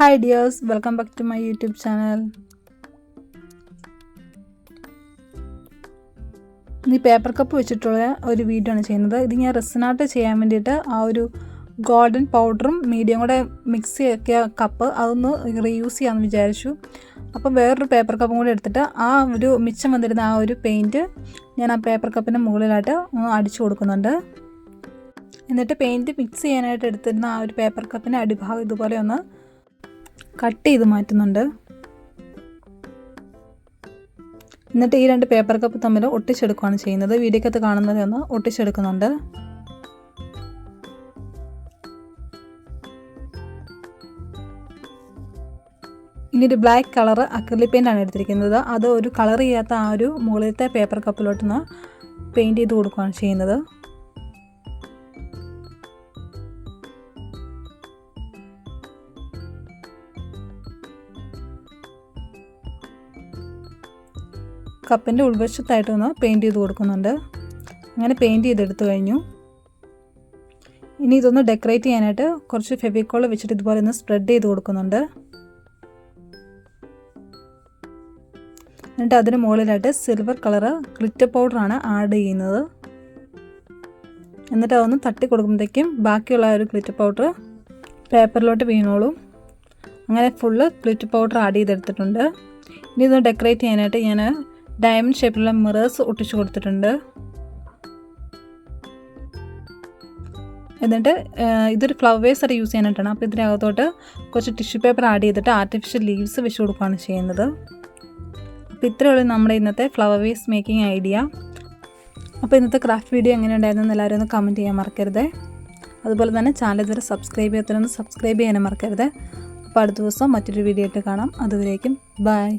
Hi dears, welcome back to my YouTube channel. ഈ paper cup വെച്ചിട്ടുള്ള ഒരു video ആണ് ചെയ്യുന്നത്. ഇത് ഞാൻ റെസിനാട്ട് ചെയ്യാൻ വേണ്ടിയിട്ട് ആ ഒരു ഗോൾഡൻ പൗഡറും മീഡിയം കൂടെ മിക്സ് ചെയ്ത കപ്പ് അതൊന്ന് റീയൂസ് ചെയ്യാമെന്ന് വിചാരിച്ചു. അപ്പോൾ വേറൊരു പേപ്പർ കപ്പും കൂടെ എടുത്തിട്ട് ആ ഒരു മിച്ചം വന്നിരുന്ന ആ ഒരു പെയിൻറ്റ് ഞാൻ ആ പേപ്പർ കപ്പിൻ്റെ മുകളിലായിട്ട് അടിച്ചു കൊടുക്കുന്നുണ്ട്. എന്നിട്ട് പെയിൻറ്റ് മിക്സ് ചെയ്യാനായിട്ട് എടുത്തിരുന്ന ആ ഒരു പേപ്പർ കപ്പിൻ്റെ അടിഭാഗം ഇതുപോലെ ഒന്ന് കട്ട് ചെയ്ത് മാറ്റുന്നുണ്ട്. എന്നിട്ട് ഈ രണ്ട് പേപ്പർ കപ്പ് തമ്മിൽ ഒട്ടിച്ചെടുക്കുകയാണ് ചെയ്യുന്നത്. വീഡിയോക്കകത്ത് കാണുന്നത് ഒന്ന് ഒട്ടിച്ചെടുക്കുന്നുണ്ട്. ഇനി ഒരു ബ്ലാക്ക് കളർ അക്രിലിക് പെയിൻ്റ് ആണ് എടുത്തിരിക്കുന്നത്. അത് ഒരു കളർ ചെയ്യാത്ത ആ ഒരു മുകളിലത്തെ പേപ്പർ കപ്പിലോട്ടൊന്ന് പെയിൻറ്റ് ചെയ്ത് കൊടുക്കുകയാണ് ചെയ്യുന്നത്. കപ്പിൻ്റെ ഉൾവശത്തായിട്ടൊന്ന് പെയിൻറ്റ് ചെയ്ത് കൊടുക്കുന്നുണ്ട്. അങ്ങനെ പെയിൻറ്റ് ചെയ്തെടുത്തു കഴിഞ്ഞു. ഇനി ഇതൊന്ന് ഡെക്കറേറ്റ് ചെയ്യാനായിട്ട് കുറച്ച് ഫെവിക്കോൾ വെച്ചിട്ട് ഇതുപോലെ ഒന്ന് സ്പ്രെഡ് ചെയ്ത് കൊടുക്കുന്നുണ്ട്. എന്നിട്ട് അതിന് മുകളിലായിട്ട് സിൽവർ കളർ ഗ്ലിറ്റർ പൗഡറാണ് ആഡ് ചെയ്യുന്നത്. എന്നിട്ട് അതൊന്ന് തട്ടി കൊടുക്കുമ്പോഴത്തേക്കും ബാക്കിയുള്ള ഒരു ഗ്ലിറ്റർ പൗഡർ പേപ്പറിലോട്ട് വീണോളും. അങ്ങനെ ഫുള്ള് ഗ്ലിറ്റർ പൗഡർ ആഡ് ചെയ്തെടുത്തിട്ടുണ്ട്. ഇനി ഇതൊന്ന് ഡെക്കറേറ്റ് ചെയ്യാനായിട്ട് ഞാൻ ഡയമണ്ട് ഷേപ്പിലുള്ള മിറേഴ്സ് ഒട്ടിച്ചു കൊടുത്തിട്ടുണ്ട്. എന്നിട്ട് ഇതൊരു ഫ്ലവർ വേസ് ആയിട്ട് യൂസ് ചെയ്യാനായിട്ടാണ്. അപ്പോൾ ഇതിനകത്തോട്ട് കുറച്ച് ടിഷ്യൂ പേപ്പർ ആഡ് ചെയ്തിട്ട് ആർട്ടിഫിഷ്യൽ ലീവ്സ് വെച്ച് കൊടുക്കുകയാണ് ചെയ്യുന്നത്. അപ്പോൾ ഇത്രയുള്ള നമ്മുടെ ഇന്നത്തെ ഫ്ലവർ വേസ് മേക്കിംഗ് ഐഡിയ. അപ്പോൾ ഇന്നത്തെ ക്രാഫ്റ്റ് വീഡിയോ എങ്ങനെ ഉണ്ടായിരുന്നു എല്ലാവരും ഒന്ന് കമൻറ്റ് ചെയ്യാൻ മറക്കരുത്. അതുപോലെ തന്നെ ചാനൽ ഇതുവരെ സബ്സ്ക്രൈബ് ചെയ്യാത്തവരൊന്ന് സബ്സ്ക്രൈബ് ചെയ്യാനും മറക്കരുത്. അപ്പോൾ അടുത്ത ദിവസം മറ്റൊരു വീഡിയോ ആയിട്ട് കാണാം. അതുവരേക്കും ബൈ.